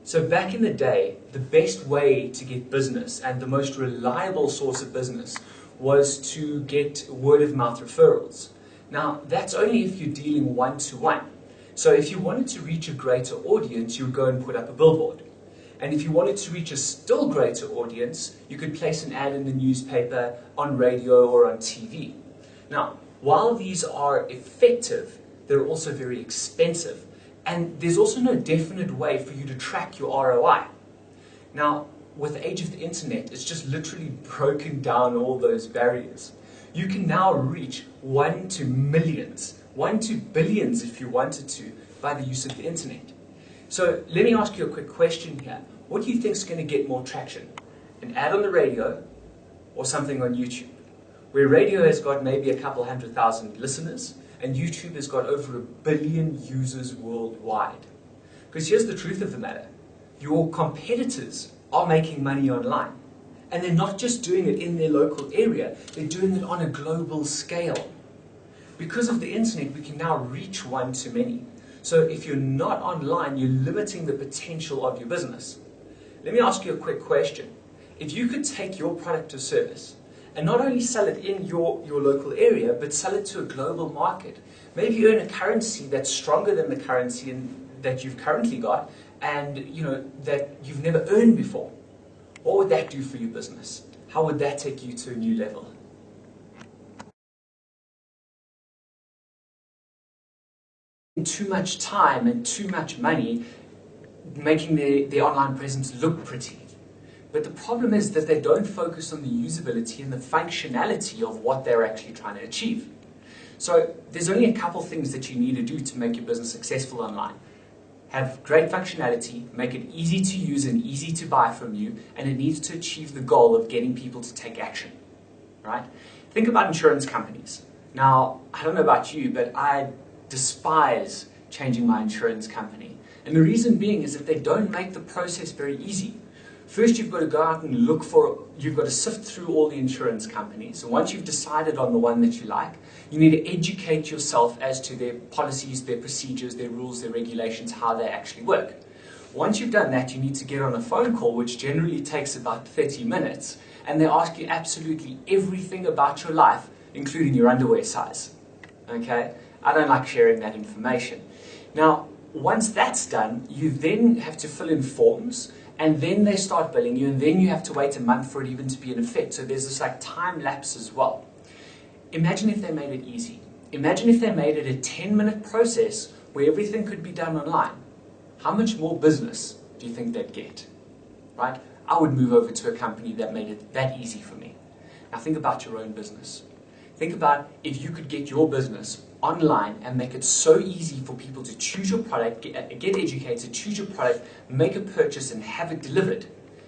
So back in the day, the best way to get business and the most reliable source of business was to get word-of-mouth referrals. Now, that's only if you're dealing one-to-one. So if you wanted to reach a greater audience, you would go and put up a billboard. And if you wanted to reach a still greater audience, you could place an ad in the newspaper, on radio, or on TV. Now, while these are effective, they're also very expensive. And there's also no definite way for you to track your ROI. Now, with the age of the internet, it's just literally broken down all those barriers. You can now reach 1 to millions, 1 to billions if you wanted to, by the use of the internet. So let me ask you a quick question here. What do you think is going to get more traction? An ad on the radio or something on YouTube? Where radio has got maybe a couple 100,000 listeners, and YouTube has got over 1 billion users worldwide. Because here's the truth of the matter. Your competitors are making money online. And they're not just doing it in their local area, they're doing it on a global scale. Because of the internet, we can now reach one to many. So if you're not online, you're limiting the potential of your business. Let me ask you a quick question. If you could take your product or service and not only sell it in your local area, but sell it to a global market. Maybe earn a currency that's stronger than the currency that you've currently got, and that you've never earned before. What would that do for your business? How would that take you to a new level? Too much time and too much money making their online presence look pretty. But the problem is that they don't focus on the usability and the functionality of what they're actually trying to achieve. So there's only a couple things that you need to do to make your business successful online. Have great functionality, make it easy to use and easy to buy from you, and it needs to achieve the goal of getting people to take action. Right? Think about insurance companies. Now, I don't know about you, but I despise changing my insurance company. And the reason being is that they don't make the process very easy. First, you've got to go out and you've got to sift through all the insurance companies. And once you've decided on the one that you like, you need to educate yourself as to their policies, their procedures, their rules, their regulations, how they actually work. Once you've done that, you need to get on a phone call, which generally takes about 30 minutes, and they ask you absolutely everything about your life, including your underwear size. Okay? I don't like sharing that information. Now, once that's done, you then have to fill in forms, and then they start billing you, and then you have to wait a month for it even to be in effect. So there's this time lapse as well. Imagine if they made it easy. Imagine if they made it a 10-minute process where everything could be done online. How much more business do you think they'd get? Right? I would move over to a company that made it that easy for me. Now think about your own business. Think about if you could get your business online and make it so easy for people to choose your product, get educated, choose your product, make a purchase and have it delivered,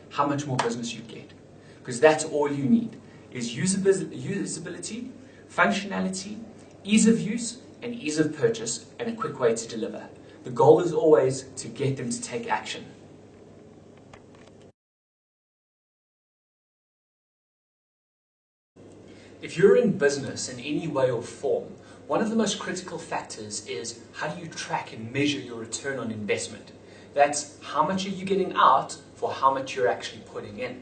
how much more business you'd get. Because that's all you need, is usability, functionality, ease of use, and ease of purchase, and a quick way to deliver. The goal is always to get them to take action. If you're in business in any way or form, one of the most critical factors is how do you track and measure your return on investment. That's how much are you getting out for how much you're actually putting in.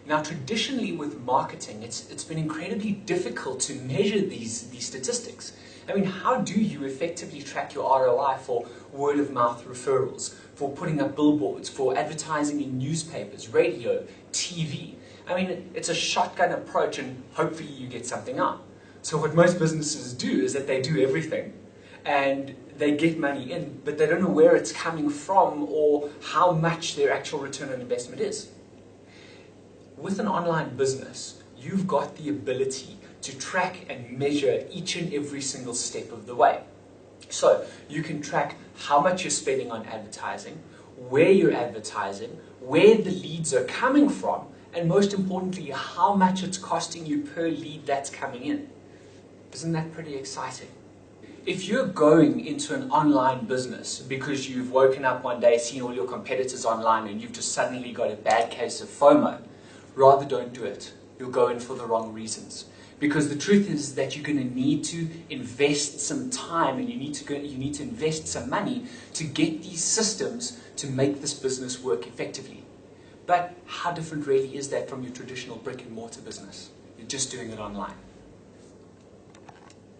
Now, traditionally with marketing, it's been incredibly difficult to measure these statistics. I mean, how do you effectively track your ROI for word-of-mouth referrals, for putting up billboards, for advertising in newspapers, radio, TV? I mean, it's a shotgun approach and hopefully you get something out. So what most businesses do is that they do everything and they get money in, but they don't know where it's coming from or how much their actual return on investment is. With an online business, you've got the ability to track and measure each and every single step of the way. So you can track how much you're spending on advertising, where you're advertising, where the leads are coming from, and most importantly, how much it's costing you per lead that's coming in. Isn't that pretty exciting? If you're going into an online business because you've woken up one day, seen all your competitors online, and you've just suddenly got a bad case of FOMO, rather don't do it. You'll go in for the wrong reasons. Because the truth is that you're going to need to invest some time and you need to invest some money to get these systems to make this business work effectively. But how different really is that from your traditional brick and mortar business? You're just doing it online.